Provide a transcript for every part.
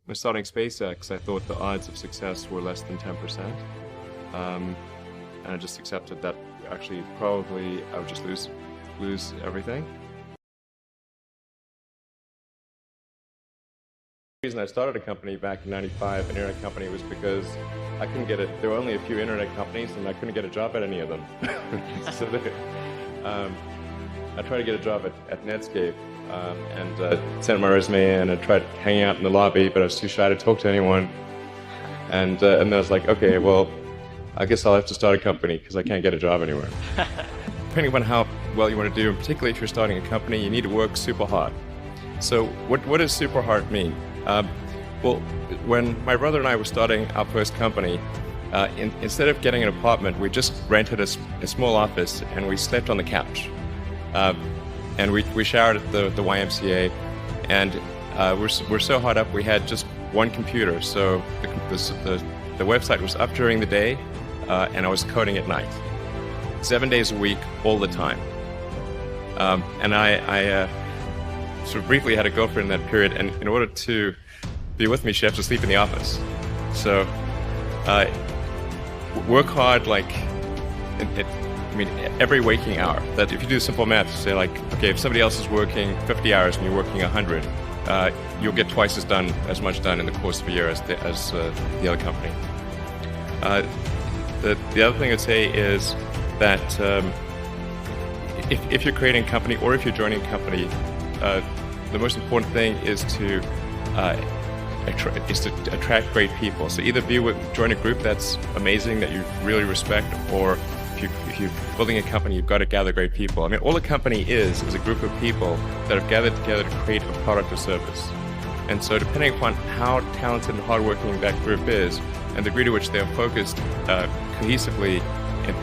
When starting SpaceX, I thought the odds of success were less than 10%. And I just accepted that actually probably I would just lose everything. The reason I started a company back in '95, an internet company, was because I couldn't get it. There were only a few internet companies, and I couldn't get a job at any of them. So I tried to get a job at Netscape, and sent my resume in and tried hanging out in the lobby, but I was too shy to talk to anyone. And then I was like, okay, well, I guess I'll have to start a company because I can't get a job anywhere. Depending upon how well you want to do, and particularly if you're starting a company, you need to work super hard. So what does super hard mean? Well, when my brother and I were starting our first company, instead of getting an apartment, we just rented a small office and we slept on the couch. And we showered at the YMCA, and we're so hot up we had just one computer. So the website was up during the day, and I was coding at night, 7 days a week, all the time. And I sort of briefly had a girlfriend in that period, and in order to be with me, she had to sleep in the office. So work hard, like every waking hour. That if you do simple math, say like, okay, if somebody else is working 50 hours and you're working 100, you'll get twice as much done in the course of a year as the other company. The other thing I'd say is that if you're creating a company or if you're joining a company, the most important thing is to attract great people. So either join a group that's amazing, that you really respect, or if you're building a company, you've got to gather great people. I mean, all a company is a group of people that have gathered together to create a product or service. And so depending upon how talented and hardworking that group is, and the degree to which they are focused cohesively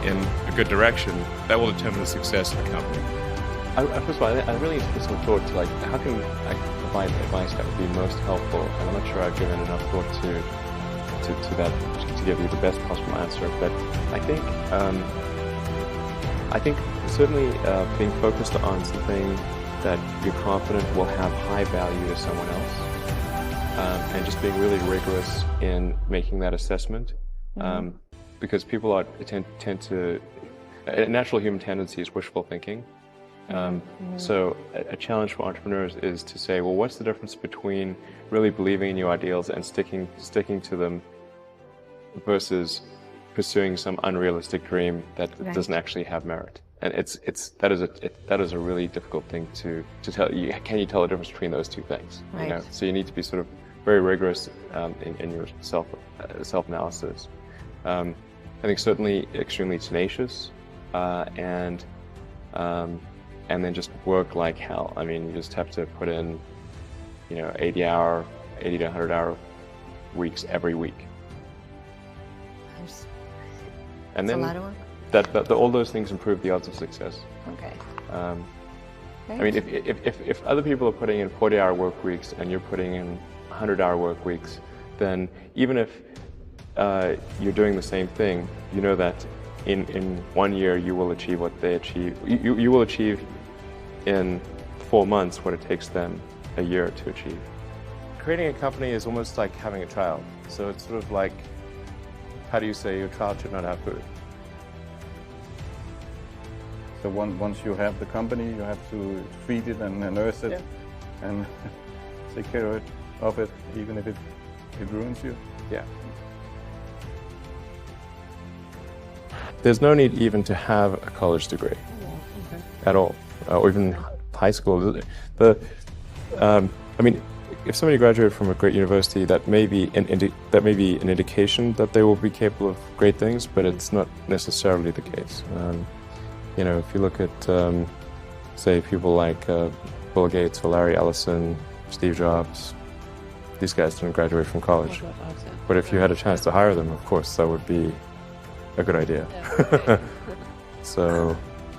in a good direction, that will determine the success of the company. First of all, I really put some thought to, like, how can I provide advice that would be most helpful? And I'm not sure I've given enough thought to that to give you the best possible answer. But I think certainly being focused on something that you're confident will have high value to someone else, and just being really rigorous in making that assessment, because people tend to, a natural human tendency is wishful thinking. So a challenge for entrepreneurs is to say, well, what's the difference between really believing in your ideals and sticking to them versus pursuing some unrealistic dream that doesn't actually have merit? And that is a really difficult thing to tell you. Can you tell the difference between those two things? Right. You know? So you need to be sort of very rigorous in your self-analysis. I think certainly extremely tenacious, and then just work like hell. I mean, you just have to put in, 80 to 100-hour weeks every week. And then a lot of work. All those things improve the odds of success. Okay. I mean, if other people are putting in 40-hour work weeks and you're putting in 100-hour work weeks, then even if you're doing the same thing, you know that in 1 year you will achieve what they achieve. You will achieve in 4 months what it takes them a year to achieve. Creating a company is almost like having a child. So it's sort of like, how do you say your child should not have food? So once you have the company, you have to feed it and nurse it, and take care of it, even if it ruins you. Yeah. There's no need even to have a college degree at all, or even high school. I mean, if somebody graduated from a great university, that may be an indication that they will be capable of great things, but it's not necessarily the case. If you look at, say, people like Bill Gates or Larry Ellison, Steve Jobs, these guys didn't graduate from college. But if you had a chance to hire them, of course, that would be a good idea. So,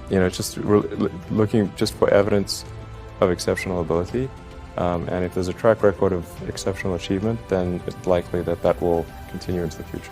just looking just for evidence of exceptional ability, and if there's a track record of exceptional achievement, then it's likely that will continue into the future.